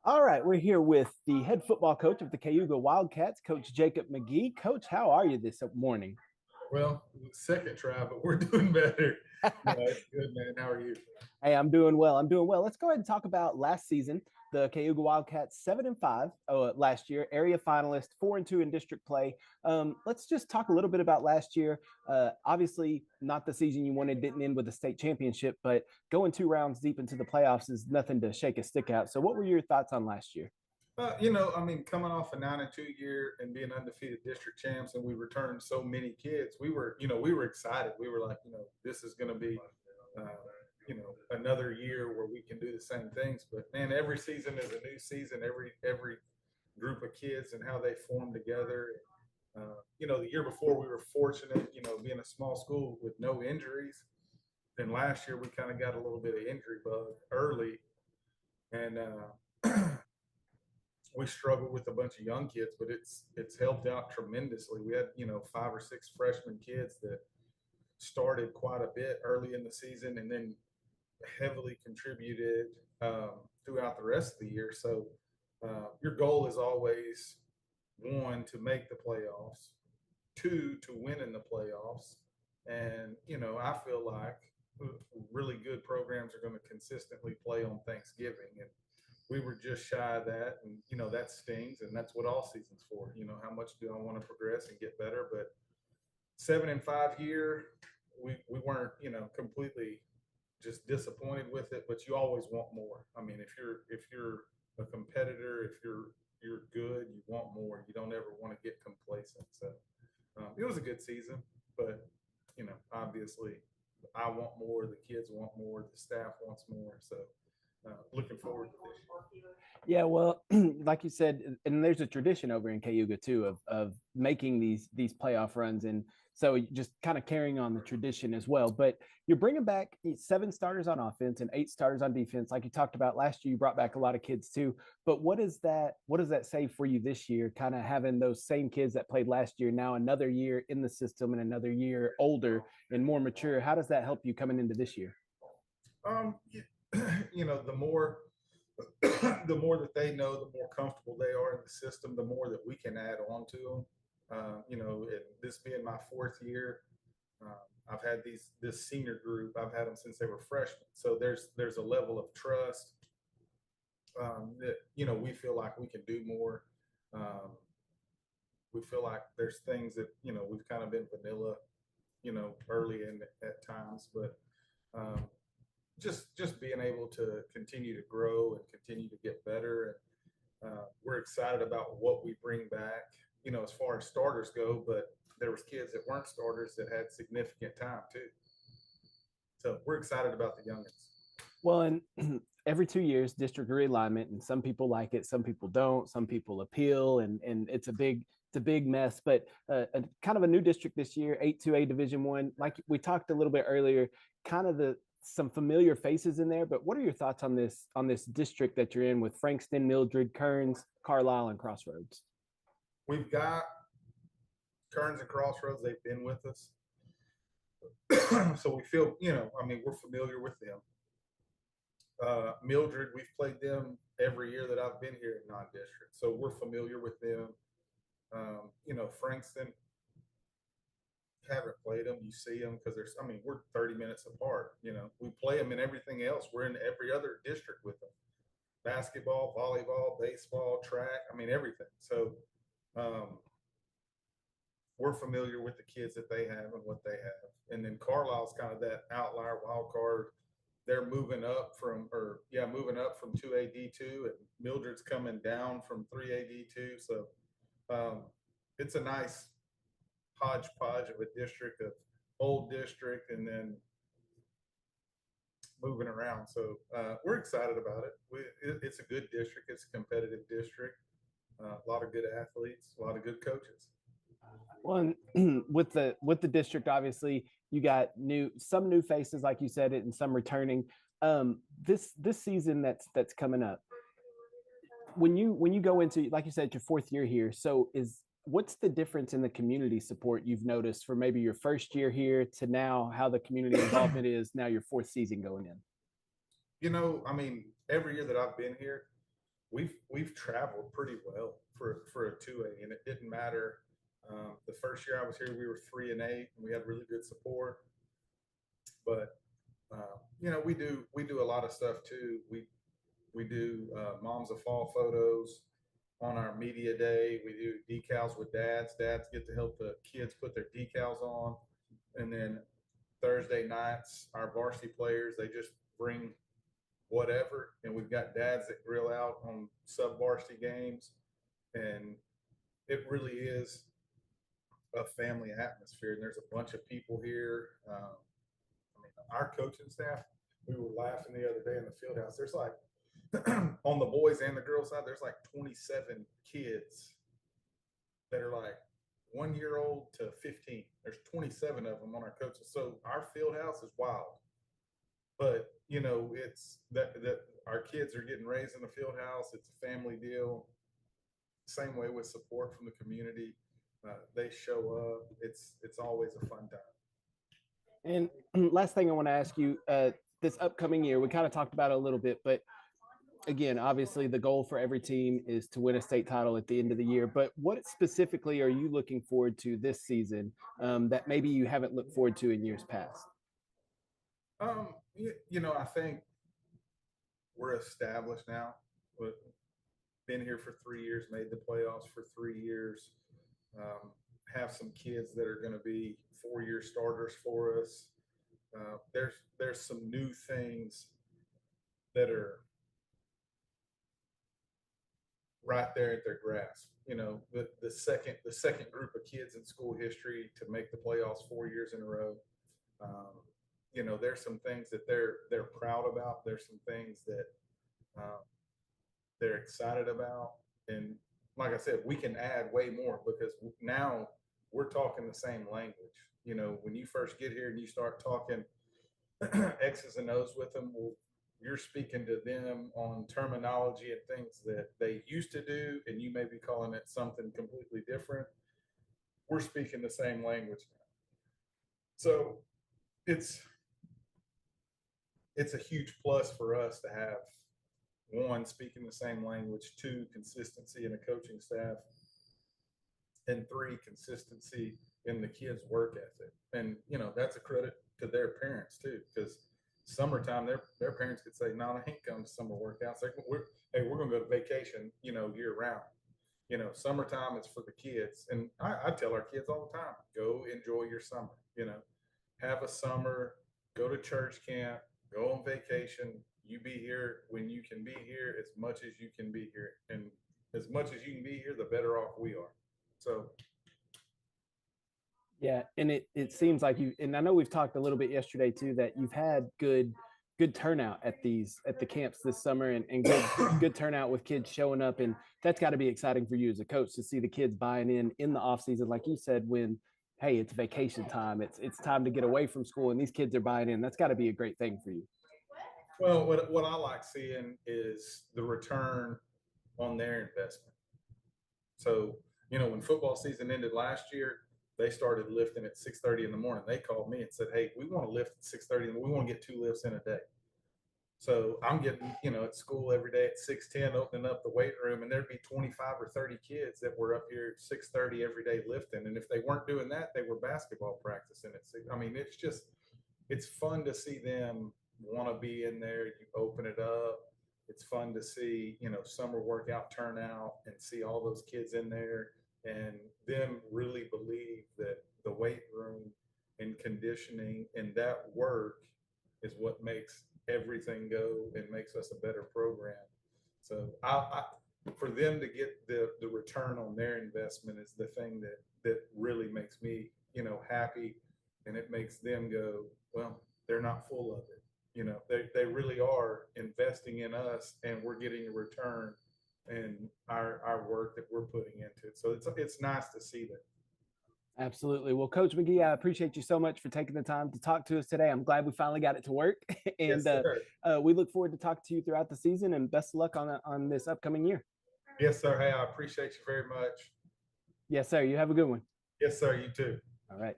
All right, we're here with the head football coach of the Cayuga Wildcats, Coach Jacob Magee. Coach, how are you this morning? Well, second try, but we're doing better. No, it's good, man. How are you? Hey, I'm doing well. I'm doing well. Let's go ahead and talk about last season. The Cayuga Wildcats 7-5 last year, area finalist, 4-2 in district play. Let's just talk a little bit about last year. Obviously, not the season you wanted, didn't end with a state championship, but going 2 rounds deep into the playoffs is nothing to shake a stick out. So, what were your thoughts on last year? Coming off a 9-2 year and being undefeated district champs, and we returned so many kids, we were excited. We were like, this is going to be, another year where we can do the same things. But man, every season is a new season. Every group of kids and how they form together. The year before we were fortunate, being a small school with no injuries. Then last year we kind of got a little bit of injury bug early, and we struggled with a bunch of young kids, but it's helped out tremendously. We had 5 or 6 freshman kids that started quite a bit early in the season, and then heavily contributed throughout the rest of the year. So your goal is always one, to make the playoffs, two, to win in the playoffs, and I feel like really good programs are going to consistently play on Thanksgiving, and we were just shy of that, and that stings, and that's what all season's for. How much do I want to progress and get better? But 7-5 year, we weren't completely just disappointed with it, but you always want more. I mean, if you're a competitor, if you're good, you want more. You don't ever want to get complacent. So it was a good season, but obviously, I want more. The kids want more. The staff wants more. So looking forward to this year. Yeah, well, like you said, and there's a tradition over in Cayuga too of making these playoff runs, and so just kind of carrying on the tradition as well. But you're bringing back 7 starters on offense and 8 starters on defense, like you talked about last year. You brought back a lot of kids too. But what is that? What does that say for you this year? Kind of having those same kids that played last year now another year in the system and another year older and more mature. How does that help you coming into this year? Um, the more the more that they know, the more comfortable they are in the system, the more that we can add on to them. This being my 4th year, I've had this senior group. I've had them since they were freshmen. So there's a level of trust that we feel like we can do more. Um, we feel like there's things that we've kind of been vanilla, early in at times, but um, just being able to continue to grow and continue to get better. And we're excited about what we bring back, as far as starters go, but there was kids that weren't starters that had significant time too. So we're excited about the youngins. Well, and every 2 years, district realignment, and some people like it, some people don't, some people appeal, and it's a big mess. But kind of a new district this year, 8-2A Division 1. Like we talked a little bit earlier, kind of the some familiar faces in there. But what are your thoughts on this district that you're in with Frankston, Mildred, Kearns, Carlisle, and Crossroads? We've got Kearns and Crossroads. They've been with us. So we feel, we're familiar with them. Mildred, we've played them every year that I've been here in non-district, so we're familiar with them. Frankston, haven't played them. You see them because we're 30 minutes apart. We play them in everything else. We're in every other district with them: basketball, volleyball, baseball, track. Everything. So um, we're familiar with the kids that they have and what they have. And then Carlisle's kind of that outlier wild card. They're moving up from 2AD2, and Mildred's coming down from 3AD2. So it's a nice hodgepodge of a district of old district and then moving around. So we're excited about it. It's a good district. It's a competitive district. A lot of good athletes, a lot of good coaches. Well, and with the district, obviously, you got some new faces, like you said it, and some returning. This season that's coming up, when you go into, like you said, your 4th year here. So what's the difference in the community support you've noticed for maybe your first year here to now, how the community involvement is now your 4th season going in? Every year that I've been here, we've traveled pretty well for a 2A, and it didn't matter. The first year I was here, we were 3-8, and we had really good support. But we do a lot of stuff too. We do Moms of Fall photos on our media day. We do decals with dads. Dads get to help the kids put their decals on, and then Thursday nights, our varsity players, they just bring whatever, and we've got dads that grill out on sub varsity games, and it really is a family atmosphere. And there's a bunch of people here. I mean, our coaching staff, we were laughing the other day in the field house. There's like on the boys and the girls side, there's like 27 kids that are like 1 year old to 15. There's 27 of them on our coaches. So our field house is wild. But it's that our kids are getting raised in the field house. It's a family deal. Same way with support from the community. They show up. It's always a fun time. And last thing I want to ask you, this upcoming year, we kind of talked about it a little bit, but again, obviously the goal for every team is to win a state title at the end of the year. But what specifically are you looking forward to this season that maybe you haven't looked forward to in years past? I think we're established now. Been here for 3 years, made the playoffs for 3 years. Have some kids that are going to be 4-year starters for us. There's some new things that are right there at their grasp. The second group of kids in school history to make the playoffs 4 years in a row. There's some things that they're proud about. There's some things that they're excited about, and like I said, we can add way more because now we're talking the same language. When you first get here and you start talking X's and O's with them, well, you're speaking to them on terminology and things that they used to do, and you may be calling it something completely different. We're speaking the same language now. So it's a huge plus for us to have, one, speaking the same language, two, consistency in a coaching staff, and three, consistency in the kids' work ethic. And that's a credit to their parents too, because summertime their parents could say, no, I ain't coming to summer workouts. Like, we're going to go to vacation year round. Summertime is for the kids, and I tell our kids all the time, go enjoy your summer. Have a summer, go to church camp, go on vacation. You be here when you can be here, as much as you can be here, and as much as you can be here, the better off we are. So yeah, and it seems like you, and I know we've talked a little bit yesterday too, that you've had good turnout at the camps this summer, and good turnout with kids showing up, and that's got to be exciting for you as a coach to see the kids buying in the off season, like you said, when hey, it's vacation time, it's time to get away from school, and these kids are buying in. That's got to be a great thing for you. Well, what I like seeing is the return on their investment. So, when football season ended last year, they started lifting at 6:30 in the morning. They called me and said, hey, we want to lift at 6:30, and we want to get 2 lifts in a day. So I'm getting, at school every day at 6:10, opening up the weight room, and there'd be 25 or 30 kids that were up here at 6:30 every day lifting. And if they weren't doing that, they were basketball practicing at 6. I mean, it's fun to see them want to be in there. You open it up. It's fun to see, summer workout turnout and see all those kids in there and them really believe that the weight room and conditioning and that work is what makes everything go and makes us a better program. So for them to get the return on their investment is the thing that really makes me, happy, and it makes them go, well, they're not full of it. They really are investing in us, and we're getting a return in our work that we're putting into it. So it's nice to see that. Absolutely. Well, Coach Magee, I appreciate you so much for taking the time to talk to us today. I'm glad we finally got it to work, and Yes, we look forward to talking to you throughout the season. And best of luck on this upcoming year. Yes, sir. Hey, I appreciate you very much. Yes, sir. You have a good one. Yes, sir. You too. All right.